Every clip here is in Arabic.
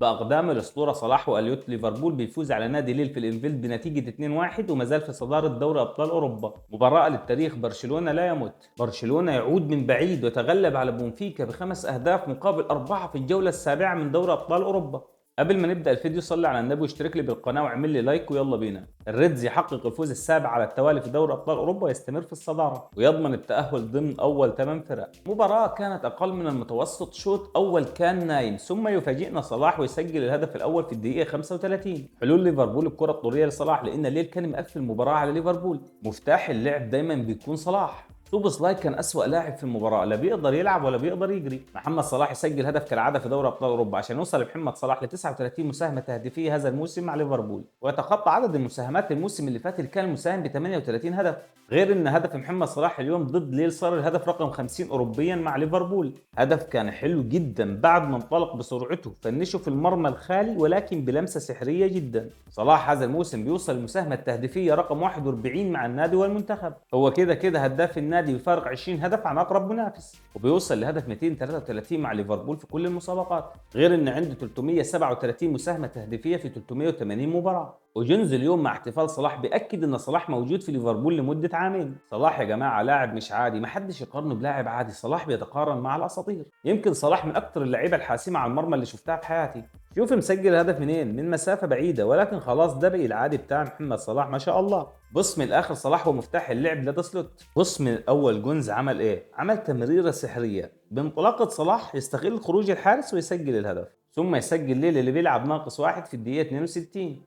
بأقدام الأسطورة صلاح وأليوت، ليفربول بيفوز على نادي ليل في الإنفيلد بنتيجة 2-1 وما زال في صدارة دوري أبطال أوروبا. مباراة للتاريخ، برشلونة لا يمت، برشلونة يعود من بعيد ويتغلب على بونفيكا ب5 أهداف مقابل 4 في الجولة السابعة من دوري أبطال أوروبا. قبل ما نبدأ الفيديو صلي على النبي واشترك لي بالقناة واعمل لي لايك ويلا بينا. الريدز يحقق الفوز السابع على التوالي في دوري أبطال أوروبا ويستمر في الصدارة ويضمن التأهل ضمن أول 8 فرق. مباراة كانت أقل من المتوسط، شوط أول كان نايم ثم يفاجئنا صلاح ويسجل الهدف الأول في الدقيقة 35. حلول ليفربول الكرة الطولية لصلاح لأن الليل كان مقفل المباراة على ليفربول. مفتاح اللعب دايما بيكون صلاح. سوبوسلاي كان أسوأ لاعب في المباراة، لا بيقدر يلعب ولا بيقدر يجري. محمد صلاح يسجل هدف كالعادة في دوري أبطال أوروبا عشان يوصل محمد صلاح ل 39 مساهمة تهديفية هذا الموسم مع ليفربول، ويتخطى عدد المساهمات الموسم اللي فات اللي كان مساهم ب 38 هدف. غير ان هدف محمد صلاح اليوم ضد ليل صار الهدف رقم 50 أوروبيا مع ليفربول. هدف كان حلو جدا بعد ما انطلق بسرعته، فنشه في المرمى الخالي ولكن بلمسة سحرية جدا. صلاح هذا الموسم بيوصل المساهمة التهديفية رقم 41 مع النادي والمنتخب، هو كده هداف النادي بفارق 20 هدف عن اقرب منافس، وبيوصل لهدف 233 مع ليفربول في كل المسابقات. غير ان عنده 337 مساهمة تهديفية في 380 مباراة. وجنز اليوم مع احتفال صلاح بيأكد ان صلاح موجود في ليفربول لمدة عامين. صلاح يا جماعة لاعب مش عادي، محدش يقارنه بلاعب عادي، صلاح بيتقارن مع الاساطير. يمكن صلاح من اكتر اللعيبة الحاسمة على المرمى اللي شفتها في حياتي. شوف مسجل الهدف منين، من مسافة بعيدة، ولكن خلاص ده بقي العادي بتاع محمد صلاح ما شاء الله. بص من الاخر، صلاح هو مفتاح اللعب لدى سلوت. بص من اول جونز عمل ايه، عمل تمريرة سحرية بانطلاقة صلاح يستغل خروج الحارس ويسجل الهدف، ثم يسجل ليل اللي بيلعب ناقص واحد في الدقيقة 62.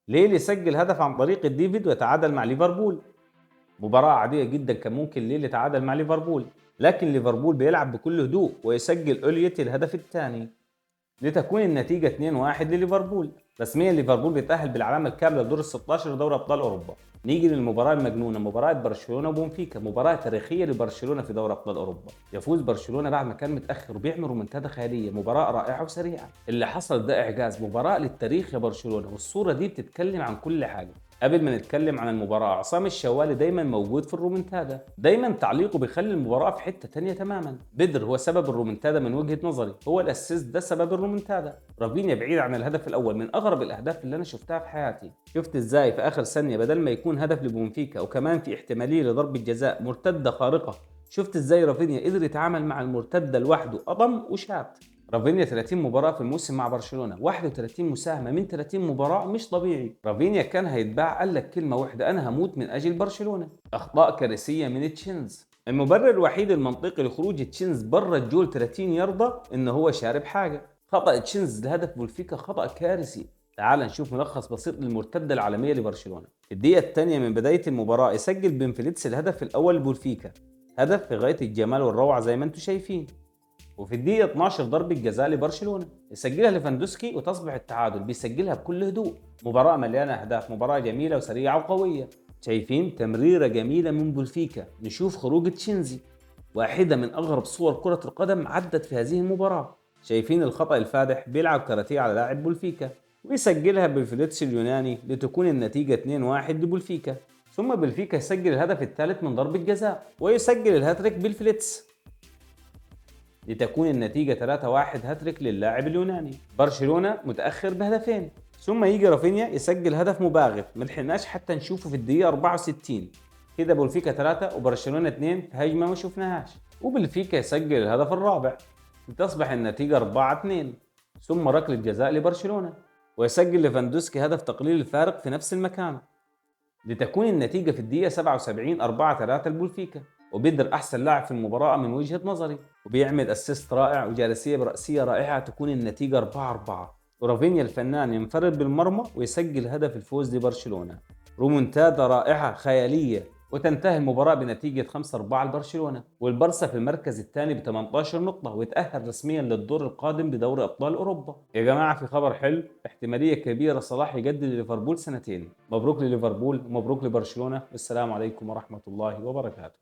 ليل يسجل هدف عن طريق الديفيد ويتعادل مع ليفربول. مباراة عادية جدا كان ممكن ليل يتعادل مع ليفربول، لكن ليفربول بيلعب بكل هدوء ويسجل أوليت الهدف الثاني لتكون النتيجة 2-1 لليفربول. رسميا ليفربول بيتأهل بالعلامة الكاملة لدور ال 16 لدوري أبطال أوروبا. نيجي للمباراة المجنونة، مباراة برشلونة وبونفيكا، مباراة تاريخية لبرشلونة في دوري أبطال أوروبا. يفوز برشلونة بعد ما كان متأخر وبيعمل رومنتادا خيالية، مباراة رائعة وسريعة. اللي حصل ده إعجاز، مباراة للتاريخ يا برشلونة، والصورة دي بتتكلم عن كل حاجة. قبل ما نتكلم عن المباراة، عصام الشوالي دايما موجود في الرومنتادا، دايما تعليقه بيخلي المباراة في حتة تانية تماما. بدر هو سبب الرومنتادا من وجهة نظري، هو الاسيست ده سبب الرومنتادا. رافينيا بعيد عن الهدف الاول من اغرب الاهداف اللي انا شفتها في حياتي. شفت ازاي في اخر ثانية بدل ما يكون هدف لبونفيكا وكمان في احتمالية لضربة جزاء مرتدة خارقة، شفت ازاي رافينيا قدر يتعامل مع المرتدة لوحده، قطم وشات. رافينيا 30 مباراة في الموسم مع برشلونة، 31 مساهمة من 30 مباراة، مش طبيعي. رافينيا كان هيتباع، قال لك كلمة واحدة، أنا هموت من أجل برشلونة. أخطاء كارثية من تشينز. المبرر الوحيد المنطقي لخروج تشينز بره الجول 30 يرضى إن هو شارب حاجة. خطأ تشينز لهدف بولفيكا خطأ كارثي. تعال نشوف ملخص بسيط للمرتدة العالمية لبرشلونة. في الدقيقة الثانية من بداية المباراة يسجل بنفليتس الهدف الأول لبولفيكا، هدف في غاية الجمال والروعة زي ما انتم شايفين. وفي الدقيقة 12 ضربة جزاء لبرشلونة يسجلها ليفاندوسكي وتصبح التعادل، بيسجلها بكل هدوء. مباراة مليانة أهداف، مباراة جميلة وسريعة وقوية. شايفين تمريرة جميلة من بولفيكا. نشوف خروج تشينزي، واحدة من أغرب صور كرة القدم عدت في هذه المباراة. شايفين الخطأ الفادح، بيلعب كاراتيه على لاعب بولفيكا ويسجلها بالفليتس اليوناني لتكون النتيجة 2-1 لبولفيكا. ثم بولفيكا يسجل الهدف الثالث من ضربة جزاء ويسجل الهاتريك بالفليتس لتكون النتيجة 3-1 هاتريك للاعب اليوناني. برشلونة متأخر بهدفين، ثم يجي رافينيا يسجل هدف مباغت ملحقناش حتى نشوفه في الدقيقة 64. كده بولفيكا 3 وبرشلونة 2 في هجمة ما شفناهاش، وبولفيكا يسجل الهدف الرابع لتصبح النتيجة 4-2. ثم ركلة جزاء لبرشلونة ويسجل ليفاندوسكي هدف تقليل الفارق في نفس المكان لتكون النتيجة في الدقيقة 77 4-3 لبولفيكا. وبيدر أحسن لاعب في المباراة من وجهة نظري، وبيعمل أسيست رائع وجالسية برأسية رائعة تكون النتيجة 4-4. ورافينيا الفنان ينفرد بالمرمى ويسجل هدف الفوز لبرشلونة. رومونتادا رائعة خيالية، وتنتهي المباراة بنتيجة 5-4 لبرشلونة، والبرسا في المركز الثاني ب 18 نقطة ويتأهل رسميا للدور القادم بدوري أبطال أوروبا. يا جماعة في خبر حلو، احتمالية كبيرة صلاح يجدد لليفربول سنتين. مبروك لليفربول ومبروك لبرشلونة، والسلام عليكم ورحمة الله وبركاته.